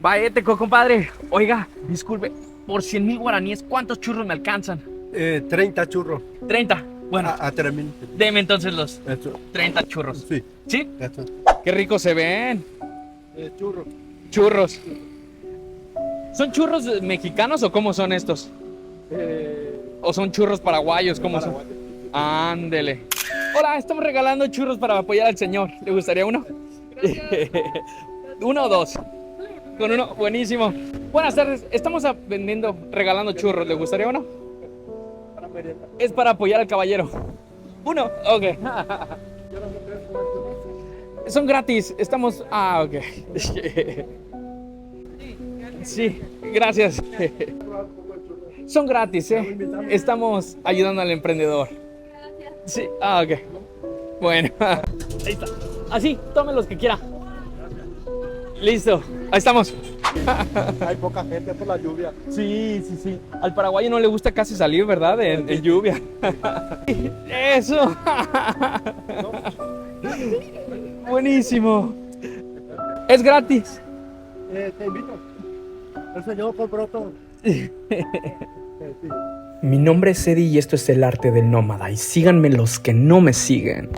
Baeteco, compadre. Oiga, disculpe, por 100,000 guaraníes, ¿cuántos churros me alcanzan? 30 churros. 30. Bueno, A 3,000. deme entonces los Eso. 30 churros. Sí, ¿Sí? eso. Qué ricos se ven. Churros. Churros. ¿Son churros mexicanos o cómo son estos? ¿O son churros paraguayos? ¿Cómo son? Ándele. Hola, estamos regalando churros para apoyar al señor. ¿Le gustaría uno? ¿Uno o dos? Con uno, buenísimo. Buenas tardes, estamos vendiendo, regalando churros. ¿Le gustaría uno? Es para apoyar al caballero. ¿Uno? Ok. Son gratis, estamos... Ah, ok. Sí, gracias. Son gratis, ¿eh? Estamos ayudando al emprendedor. Sí, ah, ok. Bueno, ahí está. Así, tome los que quiera. Listo, ahí estamos. Hay poca gente por la lluvia. Sí, sí, sí. Al paraguayo no le gusta casi salir, ¿verdad? En lluvia. Eso. Buenísimo. Es gratis. Te invito. El señor compró todo. Mi nombre es Eddie y esto es El Arte del Nómada. Y síganme los que no me siguen.